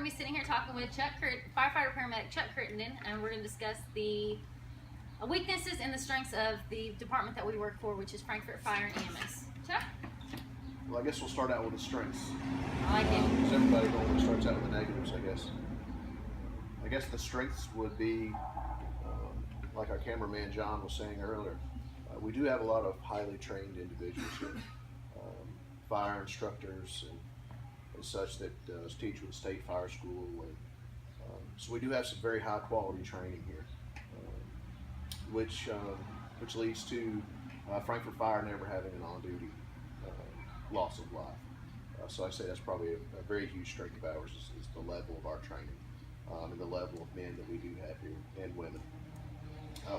going to be sitting here talking with firefighter paramedic Chuck Crittenden, and we're going to discuss the weaknesses and the strengths of the department that we work for, which is Frankfort Fire and EMS. Chuck? Well, I guess we'll start out with the strengths. I like it. Because everybody normally starts out with the negatives, I guess. I guess the strengths would be, like our cameraman John was saying earlier, we do have a lot of highly trained individuals here, fire instructors and such that teach with the state fire school, and so we do have some very high quality training here, which leads to Frankfort Fire never having an on-duty loss of life. So I say that's probably a very huge strength of ours is the level of our training and the level of men that we do have here, and women.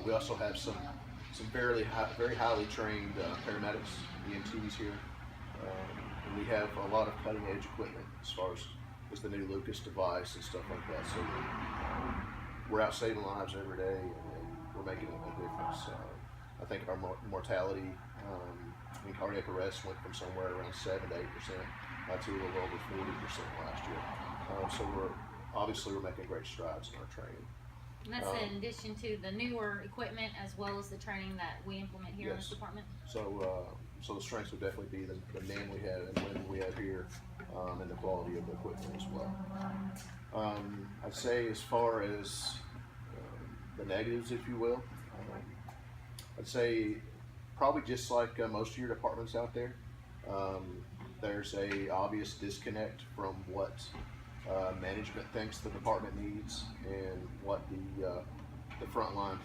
We also have some very highly trained paramedics, EMTs here. And we have a lot of cutting edge equipment as far as the new Lucas device and stuff like that. So we're out saving lives every day, and we're making a difference. I think our mortality in cardiac arrest went from somewhere around 7 to 8% to a little over 40% last year. So we're making great strides in our training. And that's in addition to the newer equipment as well as the training that we implement here in this department? So the strengths would definitely be the men we have and women we have here, and the quality of the equipment as well. I'd say as far as the negatives, if you will, I'd say probably just like most of your departments out there, there's a obvious disconnect from what management thinks the department needs and what the frontline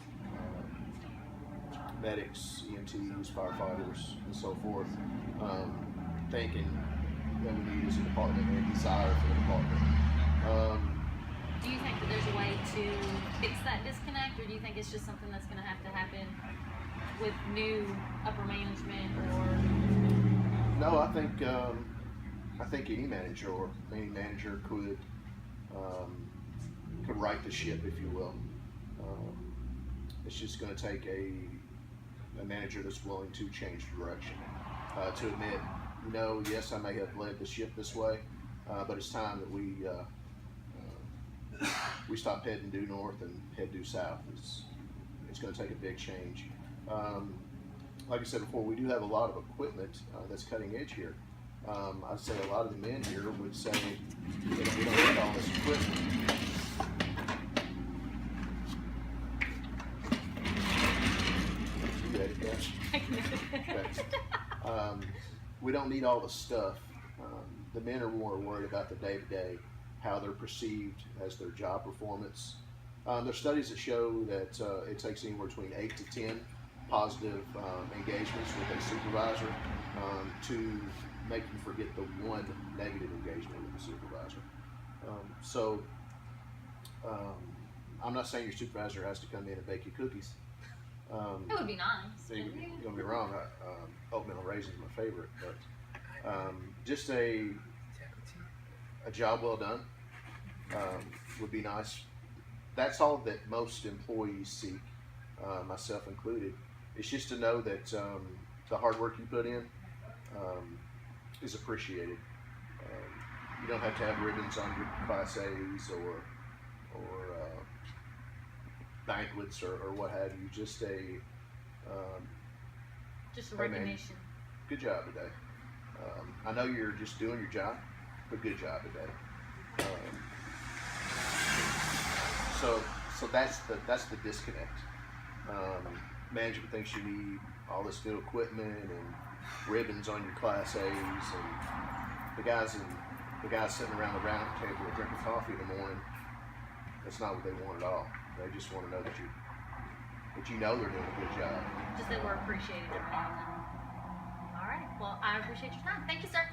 medics, EMTs, firefighters, and so forth thinking that we need as a department and desire for the department. Do you think that there's a way to fix that disconnect, or do you think it's just something that's going to happen with new upper management? Or no, I think any manager could right the ship, if you will. It's just going to take a manager that's willing to change direction, to admit, yes, I may have led the ship this way, but it's time that we stop heading due north and head due south. It's going to take a big change. Like I said before, we do have a lot of equipment that's cutting edge here. I'd say a lot of the men here would say that we don't need all this equipment. You ready, Cash? Okay. We don't need all the stuff. The men are more worried about the day-to-day, how they're perceived as their job performance. There's studies that show that it takes anywhere between 8 to 10 positive engagements with a supervisor to make you forget the one negative engagement with the supervisor. I'm not saying your supervisor has to come in and bake you cookies. it would be nice. You're gonna be wrong. Oatmeal raisins are my favorite, but just a job well done would be nice. That's all that most employees seek, myself included. It's just to know that the hard work you put in is appreciated. You don't have to have ribbons on your Class A's or banquets or what have you. Just a recognition. Man, good job today. I know you're just doing your job, but good job today. So that's the disconnect. Management thinks you need all this new equipment and ribbons on your Class A's, and the guys sitting around the round table drinking coffee in the morning. That's not what they want at all. They just want to know that you know they're doing a good job. Just that we're appreciated every now and then. All right. Well, I appreciate your time. Thank you, sir.